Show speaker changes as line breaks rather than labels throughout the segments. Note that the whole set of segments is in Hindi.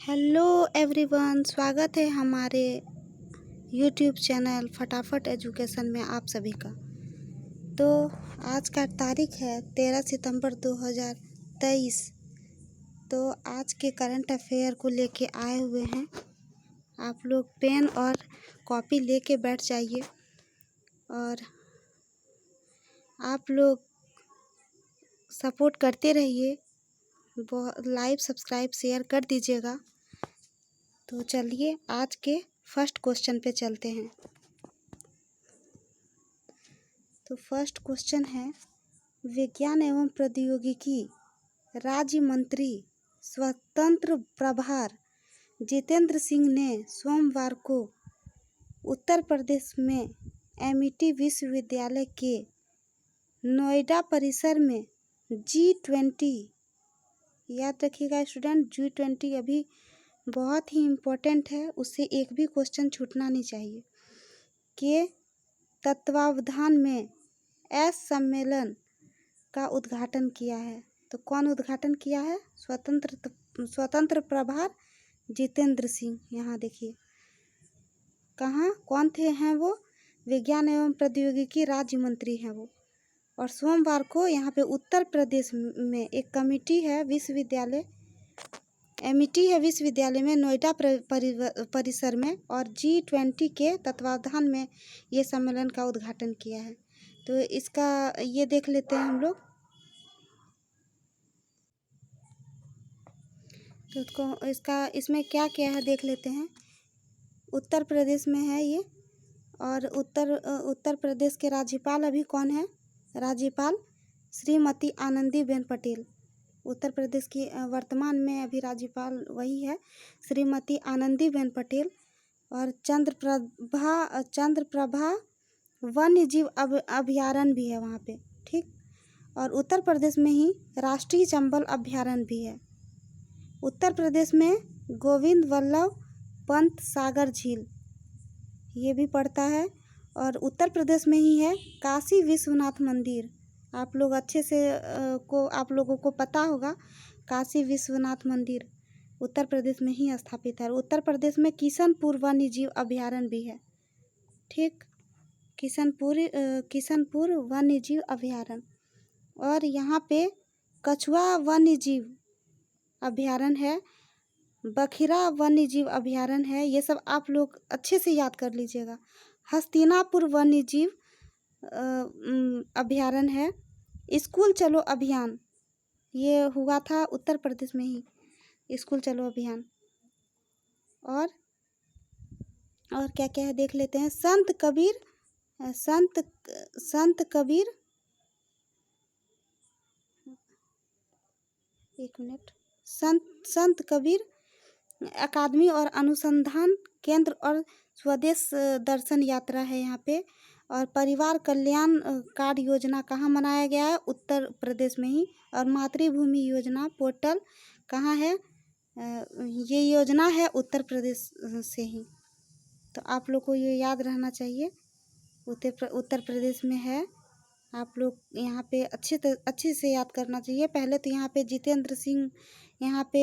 हेलो एवरीवन, स्वागत है हमारे यूट्यूब चैनल फटाफट एजुकेशन में आप सभी का। तो आज का तारीख है 13 सितंबर 2023। तो आज के करंट अफेयर को लेके आए हुए हैं। आप लोग पेन और कॉपी लेके बैठ जाइए और आप लोग सपोर्ट करते रहिए, लाइक सब्सक्राइब शेयर कर दीजिएगा। तो चलिए आज के फर्स्ट क्वेश्चन पे चलते हैं। तो फर्स्ट क्वेश्चन है, विज्ञान एवं प्रौद्योगिकी राज्य मंत्री स्वतंत्र प्रभार जितेंद्र सिंह ने सोमवार को उत्तर प्रदेश में एमिटी विश्वविद्यालय के नोएडा परिसर में G20, याद रखिएगा स्टूडेंट, G20 अभी बहुत ही इम्पोर्टेंट है, उससे एक भी क्वेश्चन छूटना नहीं चाहिए, के तत्वावधान में एस सम्मेलन का उद्घाटन किया है। तो कौन उद्घाटन किया है? स्वतंत्र प्रभार जितेंद्र सिंह। यहाँ देखिए कहाँ कौन थे हैं वो, विज्ञान एवं प्रौद्योगिकी राज्य मंत्री हैं वो। और सोमवार को यहाँ पे उत्तर प्रदेश में एक कमेटी है, विश्वविद्यालय एमिटी है विश्वविद्यालय में नोएडा परिसर में, और G20 के तत्वावधान में ये सम्मेलन का उद्घाटन किया है। तो इसका ये देख लेते हैं हम लोग। तो इसमें क्या क्या है देख लेते हैं। उत्तर प्रदेश में है ये, और उत्तर प्रदेश के राज्यपाल अभी कौन है? राज्यपाल श्रीमती आनंदीबेन पटेल। उत्तर प्रदेश की वर्तमान में अभी राज्यपाल वही है, श्रीमती आनंदीबेन पटेल। और चंद्रप्रभा वन्य जीव अभयारण्य भी है वहाँ पे, ठीक। और उत्तर प्रदेश में ही राष्ट्रीय चंबल अभयारण्य भी है। उत्तर प्रदेश में गोविंद वल्लभ पंत सागर झील ये भी पड़ता है। और उत्तर प्रदेश में ही है काशी विश्वनाथ मंदिर। आप लोग अच्छे से आप लोगों को पता होगा, काशी विश्वनाथ मंदिर उत्तर प्रदेश में ही स्थापित है। उत्तर प्रदेश में किशनपुर वन्य जीव अभयारण्य भी है, ठीक। किशनपुर वन्य जीव अभयारण्य। और यहाँ पे कछुआ वन्य जीव अभयारण्य है, बखिरा वन्य जीव अभयारण्य है। ये सब आप लोग अच्छे से याद कर लीजिएगा। हस्तिनापुर वन्य जीव अभयारण्य है। स्कूल चलो अभियान ये हुआ था उत्तर प्रदेश में ही, स्कूल चलो अभियान। और क्या क्या है देख लेते हैं। संत कबीर एक मिनट, संत कबीर अकादमी और अनुसंधान केंद्र और स्वदेश दर्शन यात्रा है यहाँ पे। और परिवार कल्याण कार्ड योजना कहाँ मनाया गया है? उत्तर प्रदेश में ही। और मातृभूमि योजना पोर्टल कहाँ है? ये योजना है उत्तर प्रदेश से ही। तो आप लोग को ये याद रहना चाहिए, उत्तर प्रदेश में है। आप लोग यहाँ पे अच्छे से याद करना चाहिए। पहले तो यहाँ पे जितेंद्र सिंह, यहाँ पे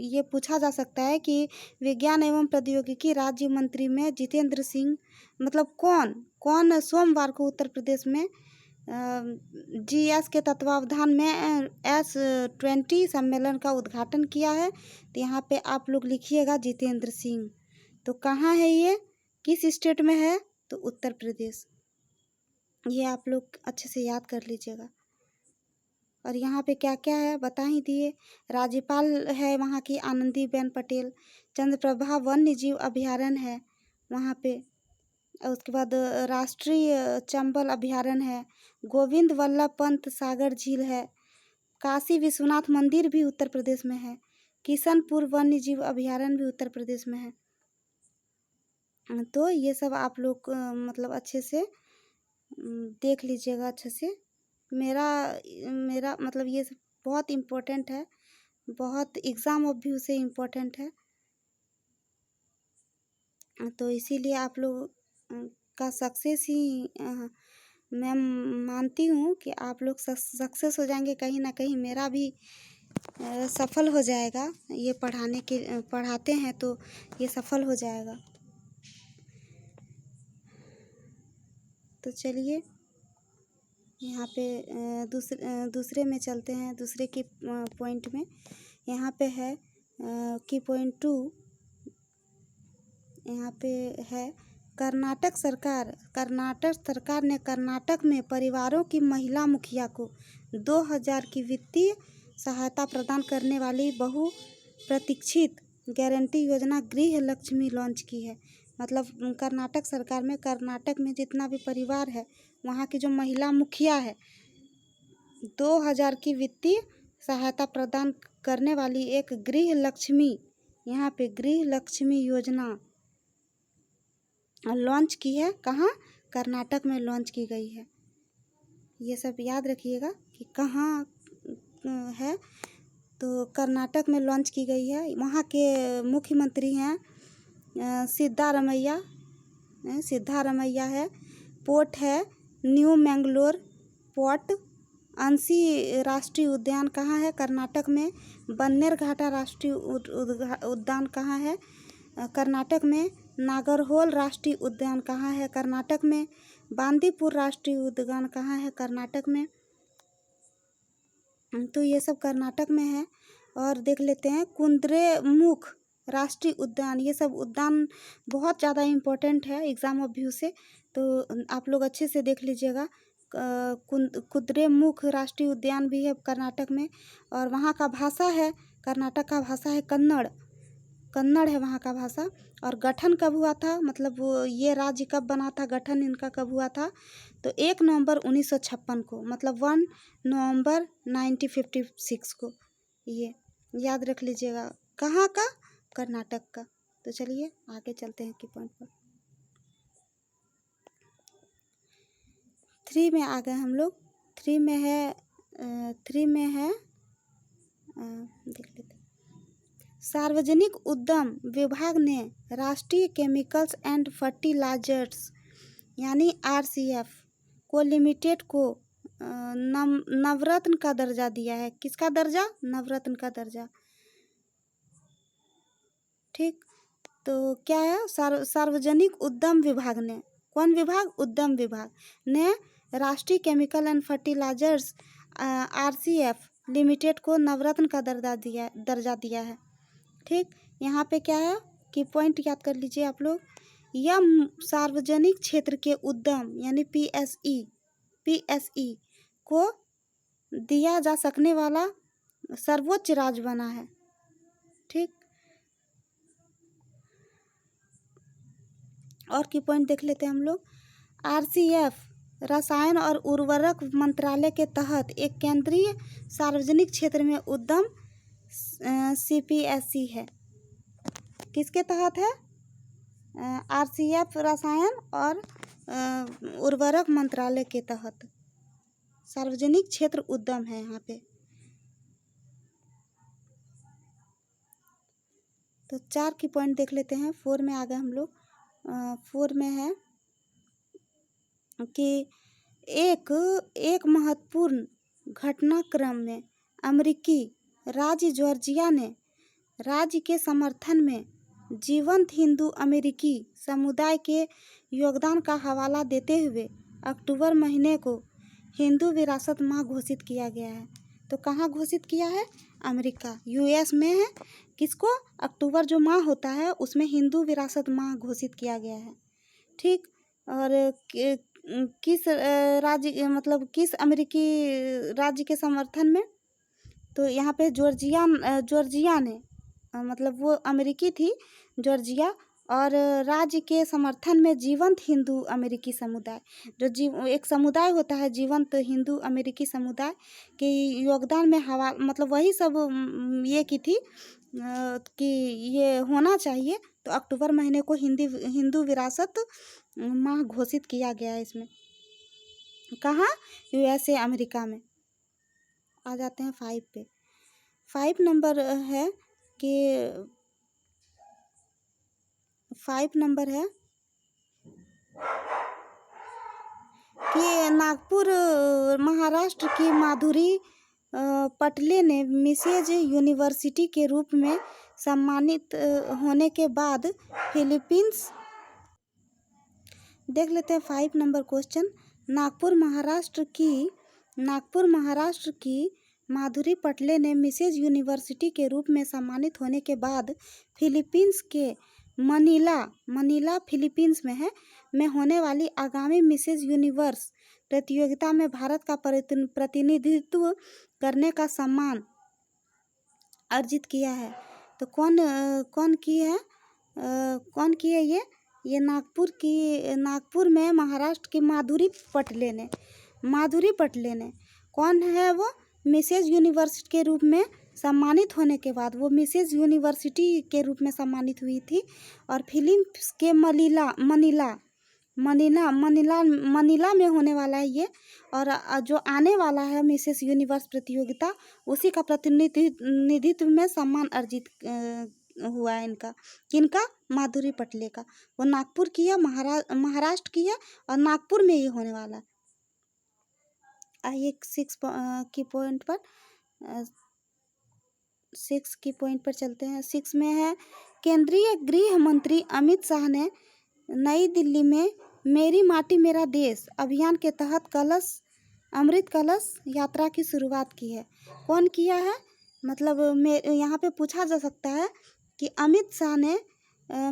ये पूछा जा सकता है कि विज्ञान एवं प्रौद्योगिकी राज्य मंत्री में जितेंद्र सिंह मतलब कौन सोमवार को उत्तर प्रदेश में GS के तत्वावधान में S20 सम्मेलन का उद्घाटन किया है। तो यहाँ पे आप लोग लिखिएगा जितेंद्र सिंह। तो कहाँ है ये, किस स्टेट में है? तो उत्तर प्रदेश। ये आप लोग अच्छे से याद कर लीजिएगा। और यहाँ पे क्या क्या है बता ही दिए। राज्यपाल है वहाँ की आनंदीबेन पटेल। चंद्रप्रभा वन्य जीव अभयारण्य है वहाँ पे। और उसके बाद राष्ट्रीय चंबल अभयारण्य है। गोविंद वल्लभ पंत सागर झील है। काशी विश्वनाथ मंदिर भी उत्तर प्रदेश में है। किशनपुर वन्य जीव अभयारण्य भी उत्तर प्रदेश में है। तो ये सब आप लोग मतलब अच्छे से देख लीजिएगा अच्छे से। मेरा मतलब ये सब बहुत इम्पोर्टेंट है, बहुत एग्ज़ाम व्यू से इम्पोर्टेंट है। तो इसीलिए आप लोग का सक्सेस ही मैं मानती हूँ कि आप लोग सक्सेस हो जाएंगे। कहीं ना कहीं मेरा भी सफल हो जाएगा। ये पढ़ाते हैं तो ये सफल हो जाएगा। तो चलिए यहाँ पे दूसरे में चलते हैं, दूसरे की पॉइंट में। यहाँ पे है की पॉइंट 2। यहाँ पे है कर्नाटक सरकार ने कर्नाटक में परिवारों की महिला मुखिया को 2000 की वित्तीय सहायता प्रदान करने वाली बहुप्रतीक्षित गारंटी योजना गृह लक्ष्मी लॉन्च की है। मतलब कर्नाटक सरकार में कर्नाटक में जितना भी परिवार है वहाँ की जो महिला मुखिया है 2000 की वित्तीय सहायता प्रदान करने वाली एक गृह लक्ष्मी, यहाँ पे गृह लक्ष्मी योजना लॉन्च की है। कहाँ? कर्नाटक में लॉन्च की गई है। ये सब याद रखिएगा कि कहाँ है। तो कर्नाटक में लॉन्च की गई है। वहाँ के मुख्यमंत्री हैं सिद्धारमैया है। पोर्ट है न्यू मैंगलोर पोर्ट। अंशी राष्ट्रीय उद्यान कहाँ है? कर्नाटक में। बन्नेरघाटा राष्ट्रीय उद्यान कहाँ है? कर्नाटक में। नागरहोल राष्ट्रीय उद्यान कहाँ है? कर्नाटक में। बांदीपुर राष्ट्रीय उद्यान कहाँ है? कर्नाटक में। तो ये सब कर्नाटक में है। और देख लेते हैं कुद्रेमुख राष्ट्रीय उद्यान। ये सब उद्यान बहुत ज़्यादा इम्पोर्टेंट है एग्ज़ाम ऑफ व्यू से, तो आप लोग अच्छे से देख लीजिएगा। कुद्रेमुख राष्ट्रीय उद्यान भी है कर्नाटक में। और वहाँ का भाषा है, कर्नाटक का भाषा है कन्नड़ है वहाँ का भाषा। और गठन कब हुआ था, मतलब ये राज्य कब बना था, गठन इनका कब हुआ था? तो 1 नवंबर 1956 को, मतलब 1 नवंबर 1956 को। ये याद रख लीजिएगा। कहाँ का? कर्नाटक का। तो चलिए आगे चलते हैं की पॉइंट पर। 3 में आ गए हम लोग। 3 में है देख लेते हैं। सार्वजनिक उद्यम विभाग ने राष्ट्रीय केमिकल्स एंड फर्टिलाइजर्स यानी RCF को लिमिटेड को नवरत्न का दर्जा दिया है। किसका दर्जा? नवरत्न का दर्जा। ठीक, तो क्या है? सार्वजनिक उद्यम विभाग ने, कौन विभाग? उद्यम विभाग ने राष्ट्रीय chemical and fertilizers RCF limited को नवरत्न का दर्जा दिया है। ठीक, यहाँ पे क्या है कि पॉइंट याद कर लीजिए आप लोग। यह सार्वजनिक क्षेत्र के उद्यम यानी PSE को दिया जा सकने वाला सर्वोच्च राज्य बना है। ठीक, और की पॉइंट देख लेते हैं हम लोग। RCF रसायन और उर्वरक मंत्रालय के तहत एक केंद्रीय सार्वजनिक क्षेत्र में उद्यम CPSE है। किसके तहत है? RCF रसायन और उर्वरक मंत्रालय के तहत सार्वजनिक क्षेत्र उद्यम है यहाँ पे। तो 4 की पॉइंट देख लेते हैं। 4 में आ गए हम लोग। 4 में है कि एक महत्वपूर्ण घटनाक्रम में अमेरिकी राज्य जॉर्जिया ने राज्य के समर्थन में जीवंत हिंदू अमेरिकी समुदाय के योगदान का हवाला देते हुए अक्टूबर महीने को हिंदू विरासत माह घोषित किया गया है। तो कहाँ घोषित किया है? अमेरिका, US में है। किसको? अक्टूबर जो माह होता है उसमें हिंदू विरासत माह घोषित किया गया है। ठीक, और किस राज्य, मतलब किस अमेरिकी राज्य के समर्थन में? तो यहाँ पे जॉर्जिया ने, मतलब वो अमेरिकी थी जॉर्जिया, और राज्य के समर्थन में जीवंत हिंदू अमेरिकी समुदाय, जो एक समुदाय होता है जीवंत हिंदू अमेरिकी समुदाय के योगदान में मतलब वही सब ये की थी कि ये होना चाहिए। तो अक्टूबर महीने को हिंदू विरासत माह घोषित किया गया है इसमें। कहाँ? USA अमेरिका में। आ जाते हैं 5 पे। 5 नंबर है कि 5 नंबर है कि नागपुर महाराष्ट्र की माधुरी पटले ने मिसेज यूनिवर्सिटी के रूप में सम्मानित होने के बाद फिलीपींस। देख लेते हैं 5 नंबर क्वेश्चन। नागपुर महाराष्ट्र की माधुरी पटले ने मिसेज यूनिवर्सिटी के रूप में सम्मानित होने के बाद फिलीपींस के मनीला फिलीपींस में होने वाली आगामी मिसेज यूनिवर्स प्रतियोगिता में भारत का प्रतिनिधित्व करने का सम्मान अर्जित किया है। तो कौन की है ये नागपुर में महाराष्ट्र की माधुरी पटले ने कौन है वो? मिसेज यूनिवर्सिटी के रूप में सम्मानित होने के बाद वो मिसेज यूनिवर्सिटी के रूप में सम्मानित हुई थी। और फिलीपींस के मनीला में होने वाला है ये। और जो आने वाला है मिसेस यूनिवर्स प्रतियोगिता, उसी का प्रतिनिधित्व में सम्मान अर्जित हुआ है इनका। किनका? माधुरी पटले का। वो नागपुर की है, महाराष्ट्र की है और नागपुर में ये होने वाला है। आइए 6 की पॉइंट पर चलते हैं। 6 में है, केंद्रीय गृह मंत्री अमित शाह ने नई दिल्ली में मेरी माटी मेरा देश अभियान के तहत अमृत कलश यात्रा की शुरुआत की है। कौन किया है? मतलब यहाँ पे पूछा जा सकता है कि अमित शाह ने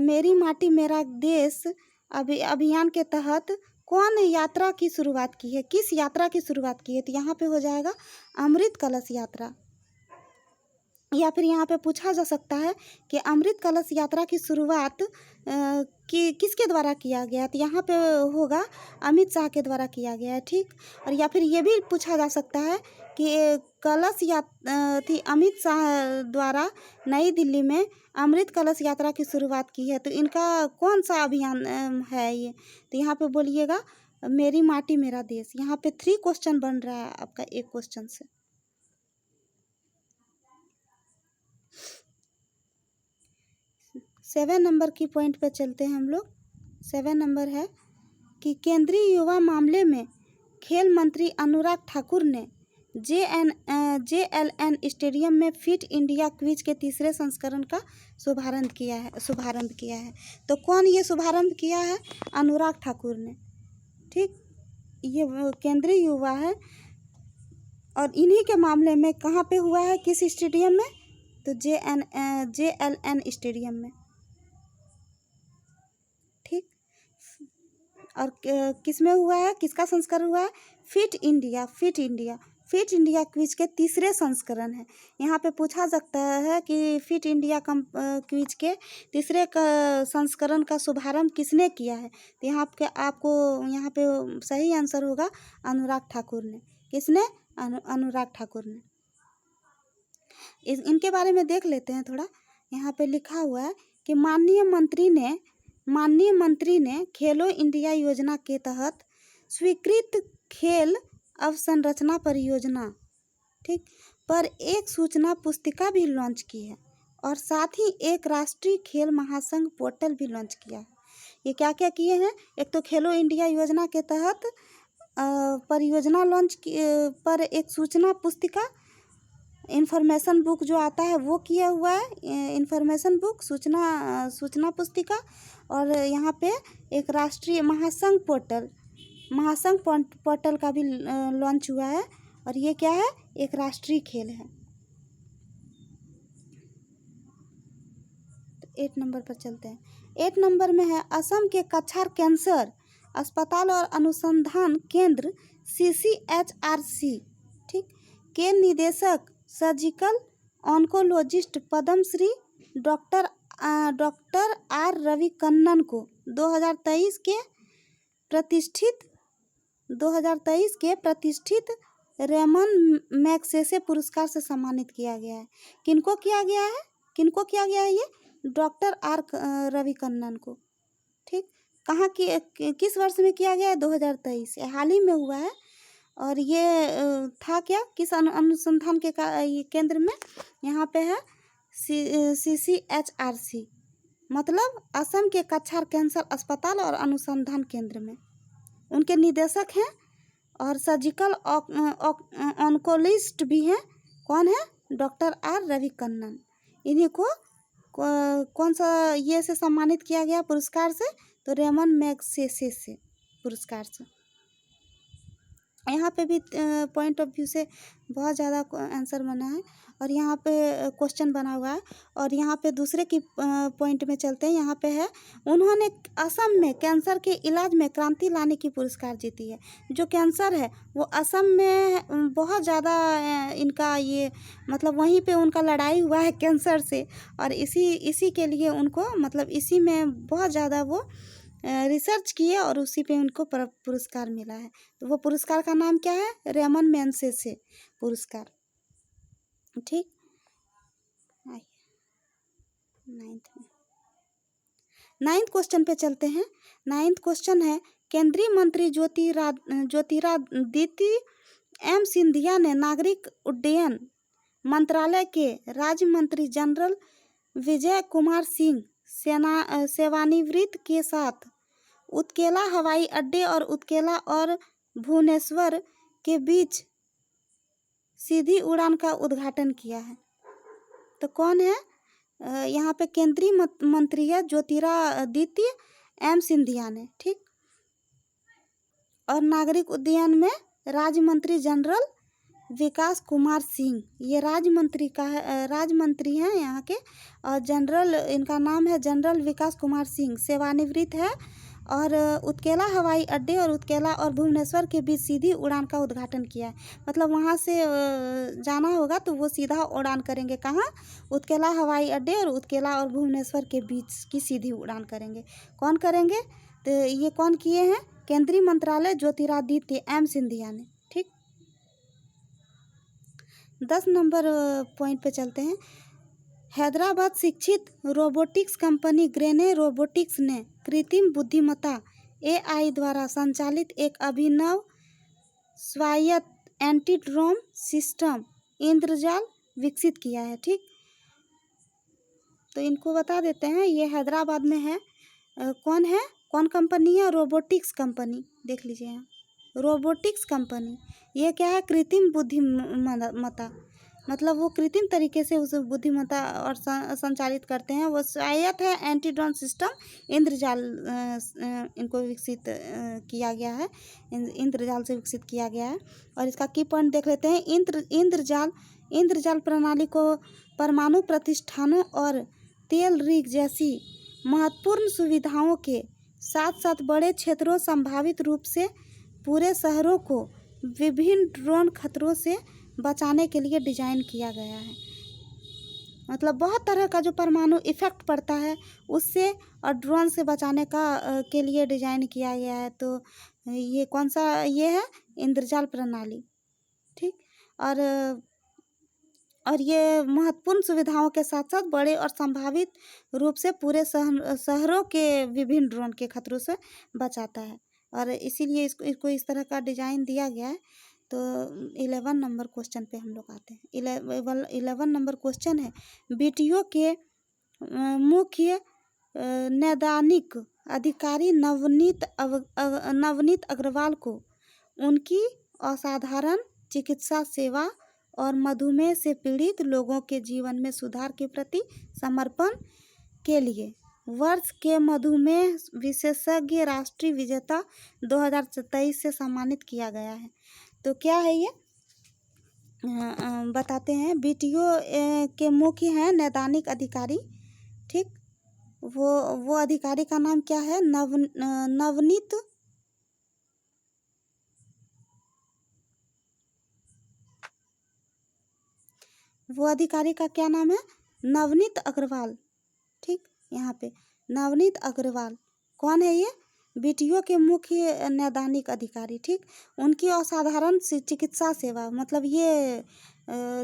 मेरी माटी मेरा देश अभियान के तहत कौन यात्रा की शुरुआत की है, किस यात्रा की शुरुआत की है? तो यहाँ पे हो जाएगा अमृत कलश यात्रा। या फिर यहाँ पे पूछा जा सकता है कि अमृत कलश यात्रा की शुरुआत किसके द्वारा किया गया? तो यहाँ पे होगा अमित शाह के द्वारा किया गया है। ठीक। और या फिर ये भी पूछा जा सकता है कि अमित शाह द्वारा नई दिल्ली में अमृत कलश यात्रा की शुरुआत की है, तो इनका कौन सा अभियान है ये? तो यहाँ पे बोलिएगा मेरी माटी मेरा देश। यहाँ पे 3 क्वेश्चन बन रहा है आपका एक क्वेश्चन से। सेवन नंबर की पॉइंट पे चलते हैं हम लोग। 7 नंबर है कि केंद्रीय युवा मामले में खेल मंत्री अनुराग ठाकुर ने JLN स्टेडियम में फिट इंडिया क्विज के तीसरे संस्करण का शुभारंभ किया है। तो कौन ये शुभारंभ किया है? अनुराग ठाकुर ने। ठीक। ये केंद्रीय युवा है और इन्हीं के मामले में कहाँ पे हुआ है, किस स्टेडियम में? तो JLN स्टेडियम में। ठीक। और किस में हुआ है, किसका संस्करण हुआ है? फिट इंडिया क्विज के तीसरे संस्करण है। यहाँ पे पूछा सकता है कि फिट इंडिया क्विज के तीसरे संस्करण का शुभारंभ किसने किया है? तो आपको यहाँ पे सही आंसर होगा अनुराग ठाकुर ने। किसने? अनुराग ठाकुर ने। इनके बारे में देख लेते हैं थोड़ा। यहाँ पे लिखा हुआ है कि माननीय मंत्री ने खेलो इंडिया योजना के तहत स्वीकृत खेल अवसंरचना परियोजना, ठीक, पर एक सूचना पुस्तिका भी लॉन्च की है और साथ ही एक राष्ट्रीय खेल महासंघ पोर्टल भी लॉन्च किया है। ये क्या क्या किए हैं? एक तो खेलो इंडिया योजना के तहत परियोजना लॉन्च पर एक सूचना पुस्तिका, इन्फॉर्मेशन बुक जो आता है वो किया हुआ है, इन्फॉर्मेशन बुक, सूचना पुस्तिका। और यहाँ पे एक राष्ट्रीय महासंघ पोर्टल का भी लॉन्च हुआ है। और ये क्या है? एक राष्ट्रीय खेल है। 8 नंबर पर चलते हैं। 8 नंबर में है, असम के कछार कैंसर अस्पताल और अनुसंधान केंद्र CCHRC, ठीक, के निदेशक surgical oncologist Padmashri doctor R Ravikannan को 2023 के प्रतिष्ठित रेमन मैग्सेसे पुरस्कार से सम्मानित किया गया है। किनको किया गया है ये? डॉक्टर R रविकन्नन को। ठीक। कहाँ की किस वर्ष में किया गया है? 2023, हाल ही में हुआ है। और ये था क्या, किस अनुसंधान के ये केंद्र में? यहाँ पे है CCHRC, मतलब असम के कछार कैंसर अस्पताल और अनुसंधान केंद्र में उनके निदेशक हैं और सर्जिकल ऑन्कोलिस्ट भी हैं, कौन है? Doctor R Ravikannan. इन्हीं को कौन सा ये से सम्मानित किया गया पुरस्कार से? तो रेमन मैगसेसे से पुरस्कार से। यहाँ पे भी पॉइंट ऑफ व्यू से बहुत ज़्यादा आंसर बना है और यहाँ पे क्वेश्चन बना हुआ है। और यहाँ पे दूसरे की पॉइंट में चलते हैं। यहाँ पे है, उन्होंने असम में कैंसर के इलाज में क्रांति लाने की पुरस्कार जीती है। जो कैंसर है वो असम में बहुत ज़्यादा इनका ये मतलब वहीं पे उनका लड़ाई हुआ है कैंसर से, और इसी के लिए उनको मतलब इसी में बहुत ज़्यादा वो रिसर्च किए और उसी पे उनको पुरस्कार मिला है। तो वो पुरस्कार का नाम क्या है? रेमन मैगसेसे पुरस्कार। ठीक, आइए नाइन्थ क्वेश्चन पे चलते हैं। नाइन्थ क्वेश्चन है, केंद्रीय मंत्री ज्योतिरादित्य एम सिंधिया ने नागरिक उड्डयन मंत्रालय के राज्य मंत्री जनरल विजय कुमार सिंह सेवानिवृत्त के साथ उत्केला हवाई अड्डे और उत्केला और भुवनेश्वर के बीच सीधी उड़ान का उद्घाटन किया है। तो कौन है? यहाँ पे केंद्रीय मंत्री है ज्योतिरादित्य एम सिंधिया ने। ठीक, और नागरिक उड्डयन में राज्य मंत्री जनरल विकास कुमार सिंह, ये राज्य मंत्री हैं यहाँ के। और जनरल, इनका नाम है जनरल विकास कुमार सिंह, सेवानिवृत्त है और उत्केला हवाई अड्डे और उत्केला और भुवनेश्वर के बीच सीधी उड़ान का उद्घाटन किया है। मतलब वहाँ से जाना होगा तो वो सीधा उड़ान करेंगे कहाँ? उत्केला हवाई अड्डे और उत्केला और भुवनेश्वर के बीच की सीधी उड़ान करेंगे। कौन करेंगे? तो ये कौन किए हैं? केंद्रीय मंत्रालय ज्योतिरादित्य एम सिंधिया ने। ठीक, 10 नंबर पॉइंट पे चलते हैं। हैदराबाद शिक्षित रोबोटिक्स कंपनी ग्रेने रोबोटिक्स ने कृत्रिम बुद्धिमत्ता AI द्वारा संचालित एक अभिनव स्वायत्त एंटी ड्रोन सिस्टम इंद्रजाल विकसित किया है। ठीक, तो इनको बता देते हैं, ये हैदराबाद में है। कौन है? कौन कंपनी है? Robotics company. देख लीजिए यहाँ, रोबोटिक्स कंपनी। ये क्या है? कृत्रिम बुद्धिमत्ता, मतलब वो कृत्रिम तरीके से उस बुद्धिमत्ता और संचालित करते हैं। वो स्वायत्त है एंटी ड्रोन सिस्टम इंद्रजाल इनको विकसित किया गया है, इंद्रजाल से विकसित किया गया है। और इसका की पॉइंट देख लेते हैं। इंद्रजाल प्रणाली को परमाणु प्रतिष्ठानों और तेल रिग जैसी महत्वपूर्ण सुविधाओं के साथ साथ बड़े क्षेत्रों, संभावित रूप से पूरे शहरों को विभिन्न ड्रोन खतरों से बचाने के लिए डिजाइन किया गया है। मतलब बहुत तरह का जो परमाणु इफेक्ट पड़ता है उससे और ड्रोन से बचाने का के लिए डिजाइन किया गया है। तो ये कौन सा? ये है इंद्रजाल प्रणाली। ठीक, और ये महत्वपूर्ण सुविधाओं के साथ साथ बड़े और संभावित रूप से पूरे शहरों के विभिन्न ड्रोन के खतरों से बचाता है, और इसीलिए इसको इस तरह का डिजाइन दिया गया है। तो 11 नंबर क्वेश्चन पे हम लोग आते हैं। 11 नंबर क्वेश्चन है, BTO के मुख्य नैदानिक अधिकारी नवनीत अग्रवाल को उनकी असाधारण चिकित्सा सेवा और मधुमेह से पीड़ित लोगों के जीवन में सुधार के प्रति समर्पण के लिए वर्ष के मधुमेह विशेषज्ञ राष्ट्रीय विजेता 2023 से सम्मानित किया गया है। तो क्या है ये? बताते हैं। BTO के मुख्य हैं नैदानिक अधिकारी। ठीक, वो अधिकारी का नाम क्या है? नवनीत वो अधिकारी का क्या नाम है? नवनीत अग्रवाल। ठीक, यहाँ पे नवनीत अग्रवाल कौन है? ये BTO के मुख्य नैदानिक अधिकारी। ठीक, उनकी असाधारण चिकित्सा सेवा, मतलब ये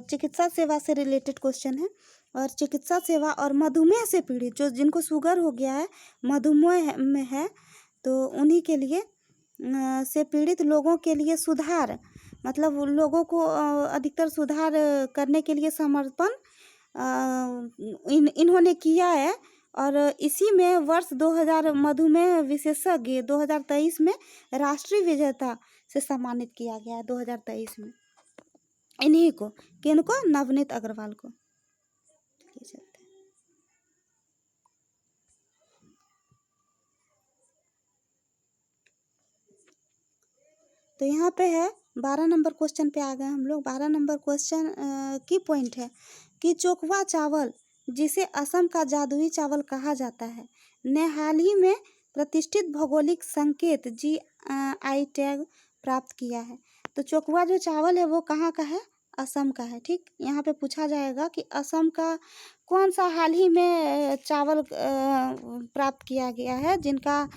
चिकित्सा सेवा से रिलेटेड क्वेश्चन है। और चिकित्सा सेवा और मधुमेह से पीड़ित, जो जिनको शुगर हो गया है, मधुमेह में है, तो उन्हीं के लिए से पीड़ित लोगों के लिए सुधार, मतलब लोगों को अधिकतर सुधार करने के लिए समर्पण इन्होंने किया है। और इसी में वर्ष 2000 मधुमेह विशेषज्ञ 2023 में राष्ट्रीय विजेता से सम्मानित किया गया है 2023 में। इन्हीं को, किनको? नवनीत अग्रवाल को। चलते हैं। तो यहाँ पे है 12 नंबर क्वेश्चन पे आ गए हम लोग। 12 नंबर क्वेश्चन की पॉइंट है कि चोकवा चावल, जिसे असम का जादुई चावल कहा जाता है, ने हाल ही में प्रतिष्ठित भौगोलिक संकेत GI टैग प्राप्त किया है। तो चोकवा जो चावल है वो कहाँ का है? असम का है। ठीक, यहाँ पे पूछा जाएगा कि असम का कौन सा हाल ही में चावल प्राप्त किया गया है जिनका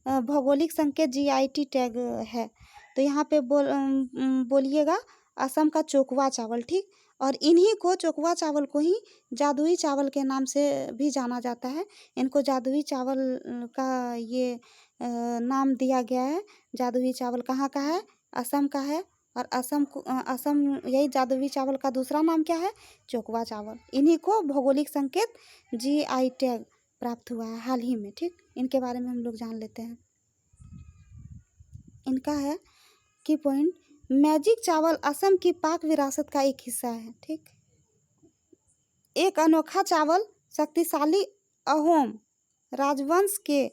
भौगोलिक संकेत GI टैग है। तो यहाँ पे बोलिएगा असम का चोकवा चावल। ठीक, और इन्हीं को, चोकवा चावल को ही जादुई चावल के नाम से भी जाना जाता है। इनको जादुई चावल का ये नाम दिया गया है। जादुई चावल कहाँ का है? असम का है। और असम यही जादुई चावल का दूसरा नाम क्या है? चोकवा चावल। इन्हीं को भौगोलिक संकेत GI टैग प्राप्त हुआ है हाल ही में। ठीक, इनके बारे में हम लोग जान लेते हैं। इनका है की पॉइंट, मैजिक चावल असम की पाक विरासत का एक हिस्सा है। ठीक, एक अनोखा चावल शक्तिशाली अहोम राजवंश के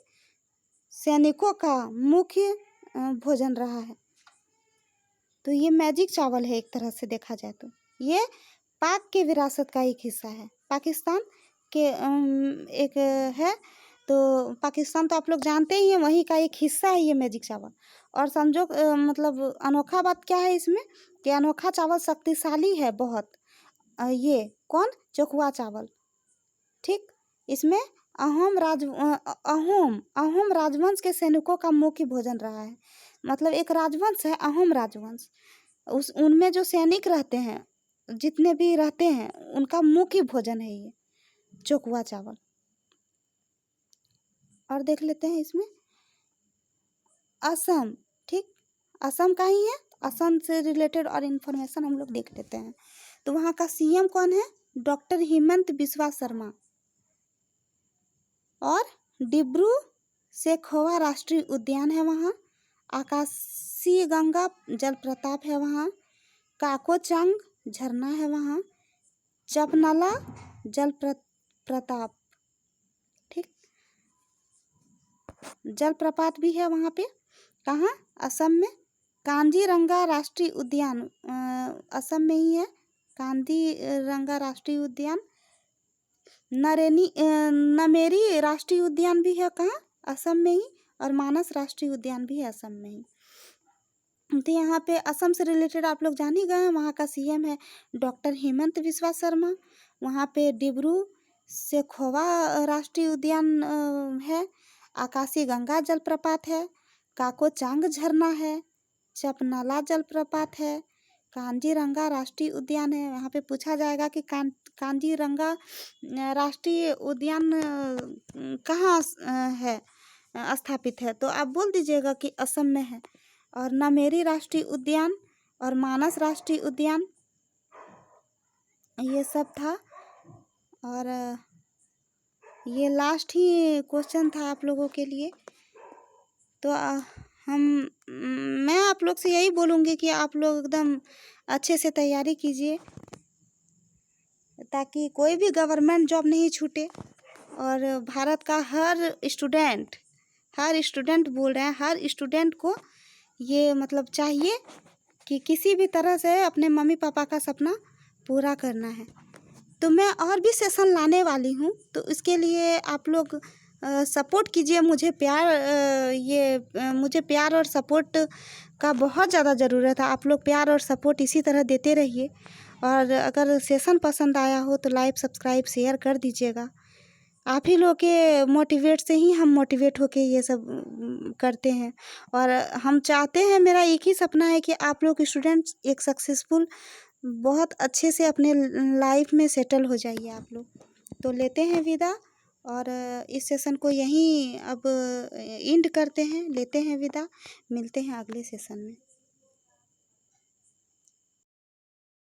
सैनिकों का मुख्य भोजन रहा है। तो ये मैजिक चावल है, एक तरह से देखा जाए तो ये पाक के विरासत का एक हिस्सा है। पाकिस्तान के एक है, तो पाकिस्तान तो आप लोग जानते ही हैं, वहीं का एक हिस्सा है ये मैजिक चावल। और समझो मतलब अनोखा बात क्या है इसमें कि अनोखा चावल शक्तिशाली है बहुत। ये कौन? चोकवा चावल। ठीक, इसमें अहोम राजवंश के सैनिकों का मुख्य भोजन रहा है। मतलब एक राजवंश है अहोम राजवंश, उनमें जो सैनिक रहते हैं, जितने भी रहते हैं, उनका मुख्य भोजन है ये चोकवा चावल। और देख लेते हैं इसमें असम। ठीक, असम का ही है, असम से रिलेटेड और इन्फॉर्मेशन हम लोग देख लेते हैं। तो वहाँ का CM कौन है? डॉक्टर हिमंत बिस्वा शर्मा। और डिब्रू सेखोवा राष्ट्रीय उद्यान है वहाँ। आकाशीय गंगा जलप्रपात है वहाँ। काकोचंग झरना है वहाँ। चपनाला जलप्रपात, ठीक, जलप्रपात भी है वहाँ पे। कहाँ? असम में। कांजीरंगा राष्ट्रीय उद्यान असम में ही है। कांजीरंगा राष्ट्रीय उद्यान। नमेरी राष्ट्रीय उद्यान भी है कहाँ? असम में ही। और मानस राष्ट्रीय उद्यान भी है असम में ही। तो यहाँ पे असम से रिलेटेड आप लोग जान ही गए हैं। वहाँ का CM है डॉक्टर हिमंत बिस्वा शर्मा। वहाँ पे डिब्रू सेखोवा राष्ट्रीय उद्यान है। आकाशीय गंगा जलप्रपात है। काकोचांग झरना है। चपनाला जलप्रपात है। कांजीरंगा राष्ट्रीय उद्यान है। यहाँ पे पूछा जाएगा कि कांजीरंगा राष्ट्रीय उद्यान कहाँ है स्थापित है, तो आप बोल दीजिएगा कि असम में है। और नमेरी राष्ट्रीय उद्यान और मानस राष्ट्रीय उद्यान, ये सब था। और ये लास्ट ही क्वेश्चन था आप लोगों के लिए। तो मैं आप लोग से यही बोलूँगी कि आप लोग एकदम अच्छे से तैयारी कीजिए, ताकि कोई भी गवर्नमेंट जॉब नहीं छूटे। और भारत का हर स्टूडेंट बोल रहे हैं, हर स्टूडेंट को ये मतलब चाहिए कि किसी भी तरह से अपने मम्मी पापा का सपना पूरा करना है। तो मैं और भी सेशन लाने वाली हूँ, तो इसके लिए आप लोग सपोर्ट कीजिए। मुझे प्यार और सपोर्ट का बहुत ज़्यादा ज़रूरत है। आप लोग प्यार और सपोर्ट इसी तरह देते रहिए। और अगर सेशन पसंद आया हो तो लाइक, सब्सक्राइब, शेयर कर दीजिएगा। आप ही लोग के मोटिवेट से ही हम मोटिवेट होके ये सब करते हैं। और हम चाहते हैं, मेरा एक ही सपना है कि आप लोग स्टूडेंट्स एक सक्सेसफुल, बहुत अच्छे से अपने लाइफ में सेटल हो जाइए आप लोग। तो लेते हैं विदा, और इस सेशन को यहीं अब एंड करते हैं, लेते हैं विदा। मिलते हैं अगले सेशन में।